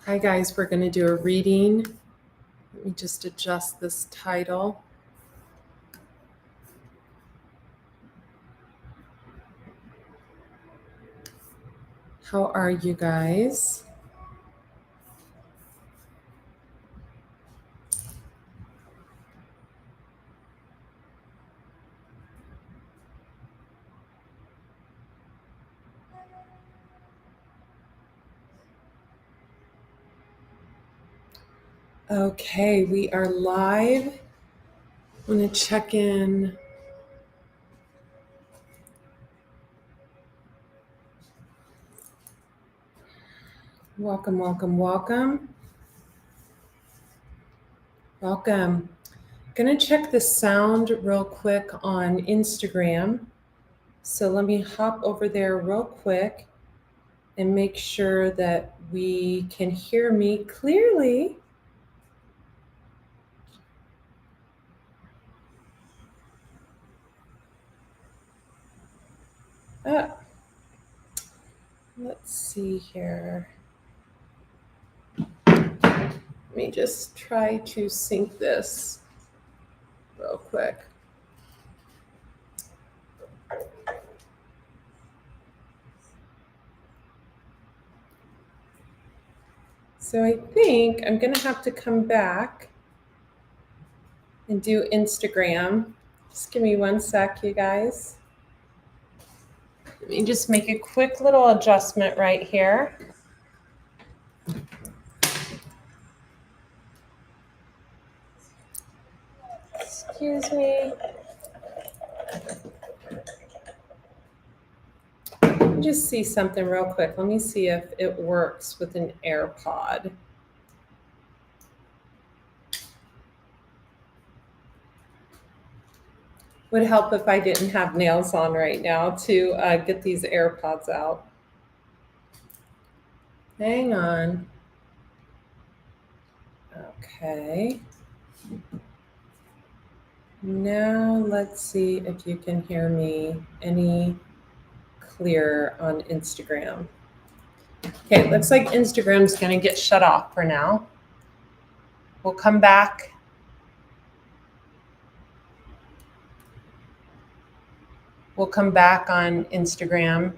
Hi guys, we're going to do a reading. Let me just adjust this title. How are you guys? Okay, we are live. I'm going to check in. Welcome, welcome, welcome. Welcome. Going to check the sound real quick on Instagram. So let me hop over there real quick and make sure that we can hear me clearly. Let's see here. Let me just try to sync this real quick. So I think I'm going to have to come back and do Instagram. Just give me one sec, you guys. Let me just make a quick little adjustment right here. Excuse me. Just see something real quick. Let me see if it works with an AirPod. Would help if I didn't have nails on right now to get these AirPods out. Hang on. Okay. Now let's see if you can hear me any clearer on Instagram. Okay, looks like Instagram's going to get shut off for now. We'll come back. We'll come back on Instagram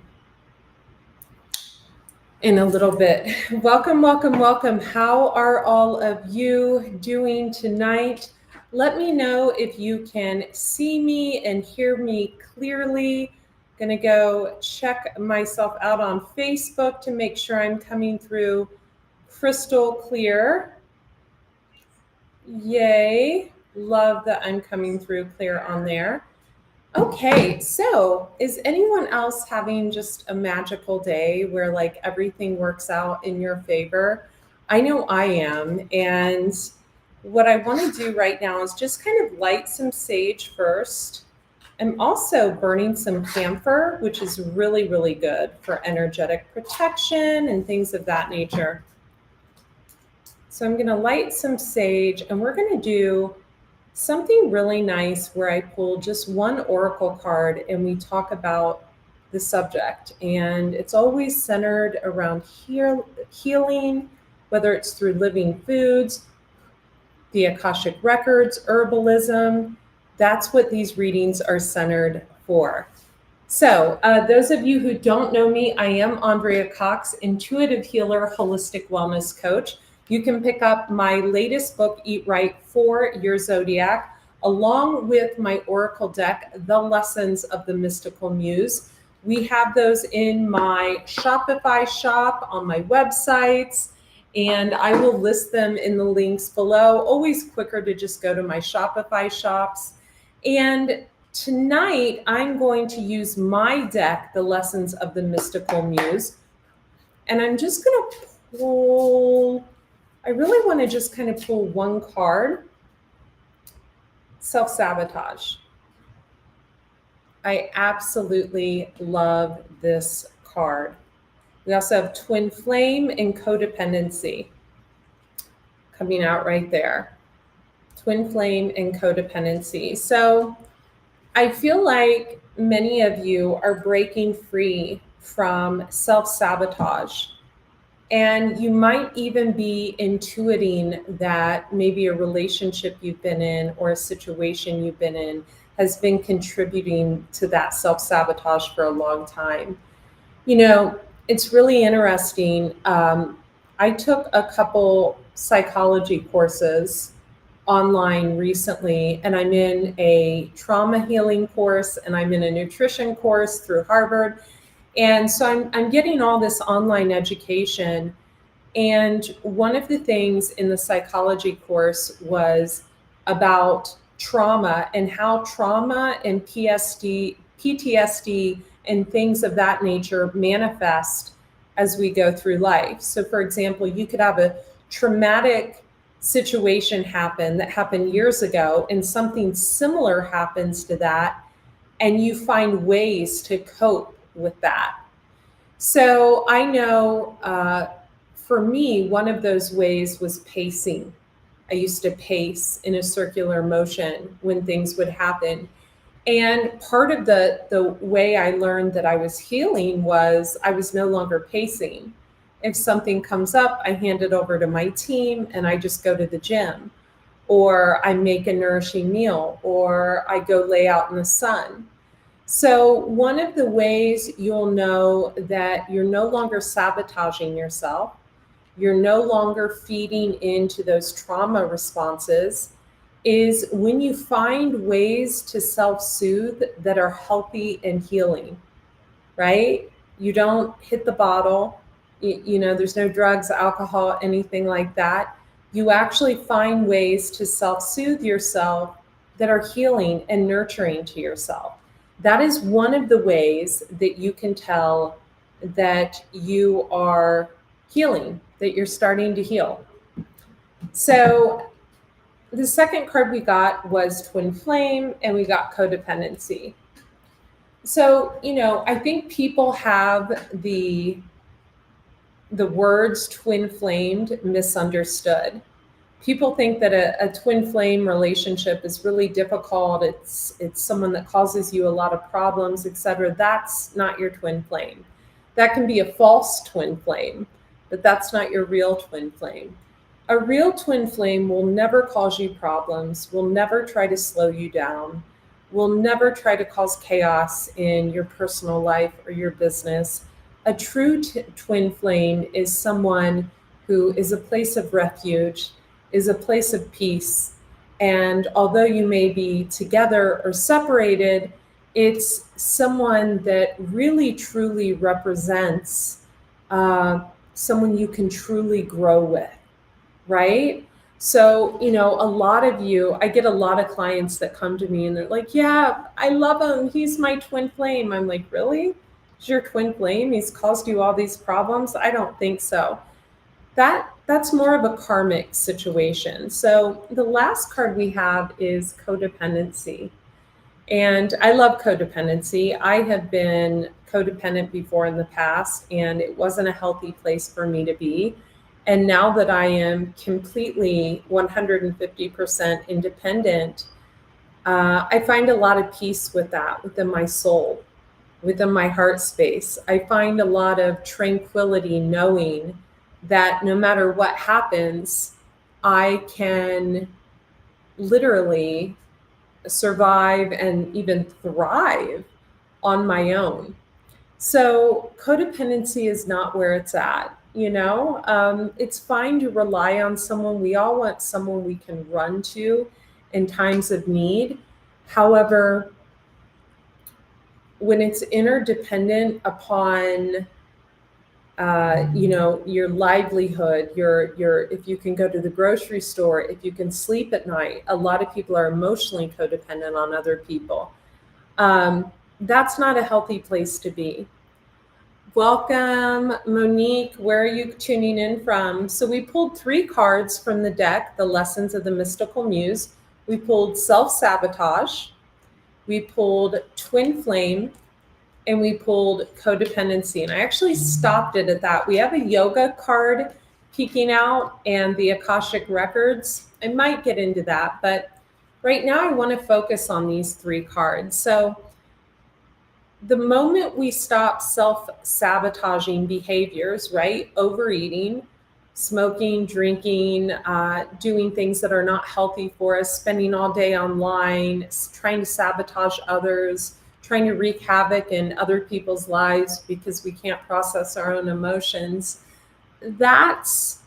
in a little bit. Welcome, welcome, welcome. How are all of you doing tonight? Let me know if you can see me and hear me clearly. Gonna go check myself out on Facebook to make sure I'm coming through crystal clear. Yay, love that I'm coming through clear on there. Okay, so is anyone else having just a magical day where like everything works out in your favor? I know I am, and what I want to do right now is just kind of light some sage first. I'm also burning some camphor, which is really, really good for energetic protection and things of that nature. So I'm going to light some sage, and we're going to do something really nice where I pull just one oracle card and we talk about the subject. And it's always centered around healing, whether it's through living foods, the Akashic records, herbalism. That's what these readings are centered for. So those of you who don't know me, I am Andrea Cox, intuitive healer, holistic wellness coach. You can pick up my latest book, Eat Right for Your Zodiac, along with my oracle deck, The Lessons of the Mystical Muse. We have those in my Shopify shop on my websites, and I will list them in the links below. Always quicker to just go to my Shopify shops. And tonight, I'm going to use my deck, The Lessons of the Mystical Muse, and I'm just going to pull... I really want to just kind of pull one card, self-sabotage. I absolutely love this card. We also have twin flame and codependency coming out right there. Twin flame and codependency. So I feel like many of you are breaking free from self-sabotage. And you might even be intuiting that maybe a relationship you've been in or a situation you've been in has been contributing to that self-sabotage for a long time. You know, it's really interesting. I took a couple psychology courses online recently, and I'm in a trauma healing course and I'm in a nutrition course through Harvard. And so I'm getting all this online education. And one of the things in the psychology course was about trauma and how trauma and PTSD and things of that nature manifest as we go through life. So for example, you could have a traumatic situation happen that happened years ago, and something similar happens to that, and you find ways to cope with that. So I know for me, one of those ways was pacing. I used to pace in a circular motion when things would happen. And part of the way I learned that I was healing was I was no longer pacing. If something comes up, I hand it over to my team and I just go to the gym, or I make a nourishing meal, or I go lay out in the sun. So one of the ways you'll know that you're no longer sabotaging yourself, you're no longer feeding into those trauma responses, is when you find ways to self-soothe that are healthy and healing, right? You don't hit the bottle, you know, there's no drugs, alcohol, anything like that. You actually find ways to self-soothe yourself that are healing and nurturing to yourself. That is one of the ways that you can tell that you are healing, that you're starting to heal. So the second card we got was Twin Flame, and we got codependency. So, you know, I think people have the words twin flamed misunderstood. People think that a twin flame relationship is really difficult. It's someone that causes you a lot of problems, etc. That's not your twin flame. That can be a false twin flame, but that's not your real twin flame. A real twin flame will never cause you problems, will never try to slow you down, will never try to cause chaos in your personal life or your business. A true twin flame is someone who is a place of refuge, is a place of peace. And although you may be together or separated, it's someone that really truly represents someone you can truly grow with, right? So, you know, a lot of you, I get a lot of clients that come to me and they're like, yeah, I love him. He's my twin flame. I'm like, really? He's your twin flame? He's caused you all these problems? I don't think so. That's more of a karmic situation. So the last card we have is codependency. And I love codependency. I have been codependent before in the past, and it wasn't a healthy place for me to be. And now that I am completely 150% independent, I find a lot of peace with that within my soul, within my heart space. I find a lot of tranquility knowing that no matter what happens, I can literally survive and even thrive on my own. So codependency is not where it's at. You know, it's fine to rely on someone. We all want someone we can run to in times of need. However, when it's interdependent upon you know, your livelihood, your if you can go to the grocery store, if you can sleep at night. A lot of people are emotionally codependent on other people. That's not a healthy place to be. Welcome, Monique. Where are you tuning in from? So we pulled 3 cards from the deck, the Lessons of the Mystical Muse. We pulled Self-Sabotage, we pulled Twin Flame, and we pulled Codependency. And I actually stopped it at that. We have a yoga card peeking out and the Akashic Records. I might get into that, but right now I want to focus on these 3 cards. So the moment we stop self-sabotaging behaviors, right? Overeating, smoking, drinking, doing things that are not healthy for us, spending all day online, trying to sabotage others, trying to wreak havoc in other people's lives because we can't process our own emotions. That's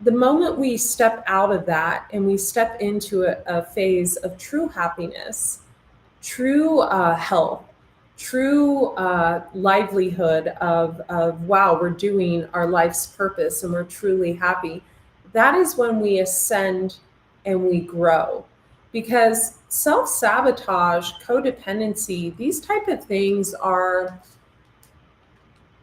the moment we step out of that and we step into a phase of true happiness, true health, true livelihood of wow, we're doing our life's purpose and we're truly happy. That is when we ascend and we grow. Because self-sabotage, codependency, these type of things are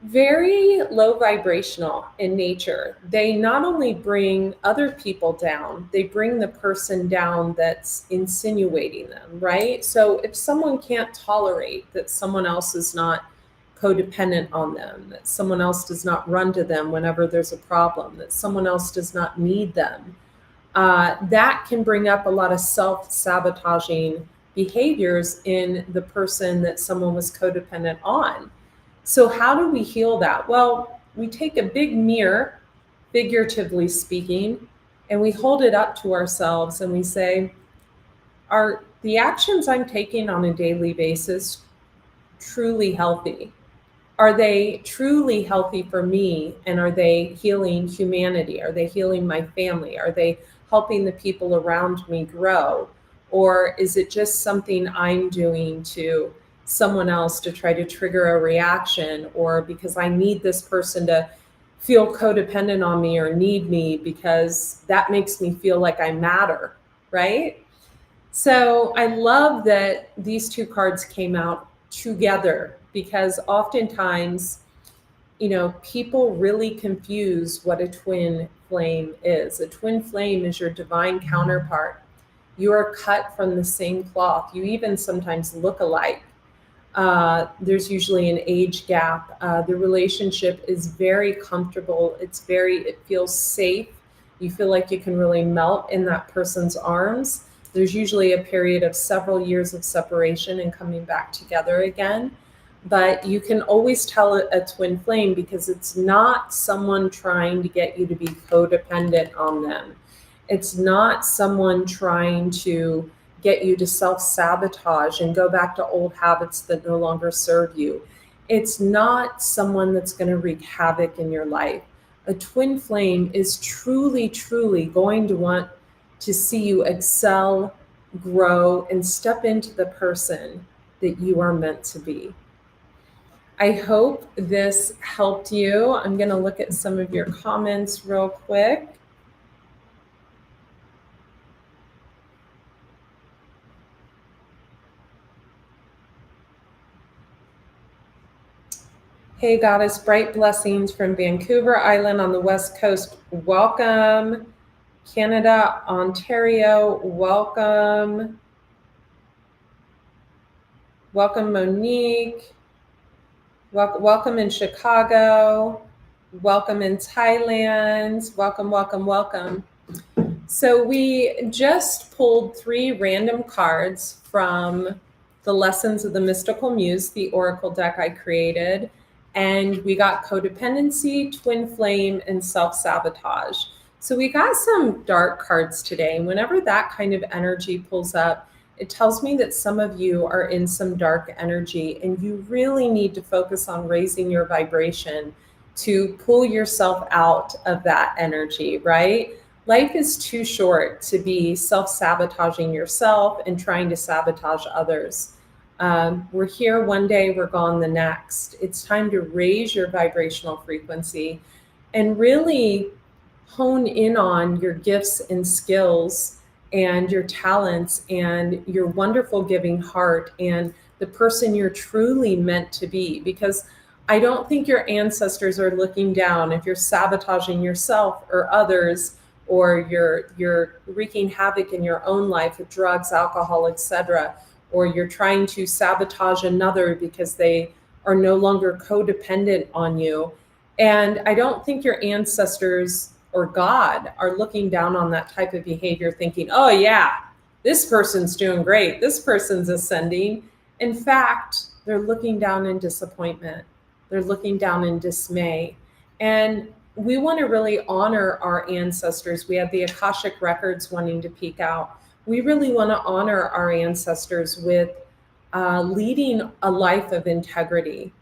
very low vibrational in nature. They not only bring other people down, they bring the person down that's insinuating them, right? So if someone can't tolerate that someone else is not codependent on them, that someone else does not run to them whenever there's a problem, that someone else does not need them, that can bring up a lot of self-sabotaging behaviors in the person that someone was codependent on. So how do we heal that? Well, we take a big mirror, figuratively speaking, and we hold it up to ourselves and we say, are the actions I'm taking on a daily basis truly healthy? Are they truly healthy for me? And are they healing humanity? Are they healing my family? Are they helping the people around me grow? Or is it just something I'm doing to someone else to try to trigger a reaction, or because I need this person to feel codependent on me or need me because that makes me feel like I matter, right? So I love that these two cards came out together, because oftentimes, you know, people really confuse what a twin flame is. A twin flame is your divine counterpart. You are cut from the same cloth. You even sometimes look alike. There's usually an age gap. The relationship is very comfortable. It feels safe. You feel like you can really melt in that person's arms. There's usually a period of several years of separation and coming back together again. But you can always tell a twin flame because it's not someone trying to get you to be codependent on them. It's not someone trying to get you to self-sabotage and go back to old habits that no longer serve you. It's not someone that's going to wreak havoc in your life. A twin flame is truly, truly going to want to see you excel, grow, and step into the person that you are meant to be. I hope this helped you. I'm going to look at some of your comments real quick. Hey, Goddess, bright blessings from Vancouver Island on the West Coast. Welcome. Canada, Ontario, welcome. Welcome, Monique. Welcome in Chicago. Welcome in Thailand. Welcome, welcome, welcome. So we just pulled 3 random cards from the Lessons of the Mystical Muse, the oracle deck I created. And we got codependency, twin flame, and self-sabotage. So we got some dark cards today. And whenever that kind of energy pulls up, it tells me that some of you are in some dark energy and you really need to focus on raising your vibration to pull yourself out of that energy, right? Life is too short to be self-sabotaging yourself and trying to sabotage others. We're here one day, we're gone the next. It's time to raise your vibrational frequency and really hone in on your gifts and skills and your talents and your wonderful giving heart and the person you're truly meant to be. Because I don't think your ancestors are looking down if you're sabotaging yourself or others, or you're wreaking havoc in your own life with drugs, alcohol, etc., or you're trying to sabotage another because they are no longer codependent on you. And I don't think your ancestors or God are looking down on that type of behavior thinking, oh yeah, this person's doing great, this person's ascending. In fact, they're looking down in disappointment. They're looking down in dismay. And we want to really honor our ancestors. We have the Akashic records wanting to peek out. We really want to honor our ancestors with leading a life of integrity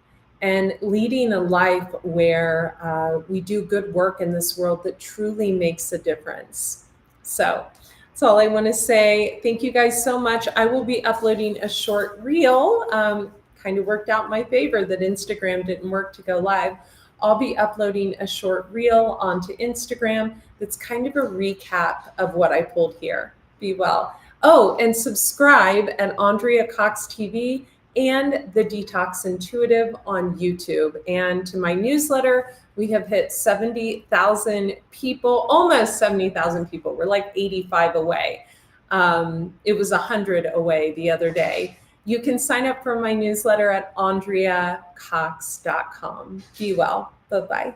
and leading a life where we do good work in this world that truly makes a difference. So that's all I want to say. Thank you guys so much. I will be uploading a short reel. Kind of worked out in my favor that Instagram didn't work to go live. I'll be uploading a short reel onto Instagram that's kind of a recap of what I pulled here. Be well. Oh, and subscribe at Andrea Cox TV and the Detox Intuitive on YouTube. And to my newsletter, we have hit 70,000 people, almost 70,000 people. We're like 85 away. It was 100 away the other day. You can sign up for my newsletter at AndreaCox.com. Be well. Bye-bye.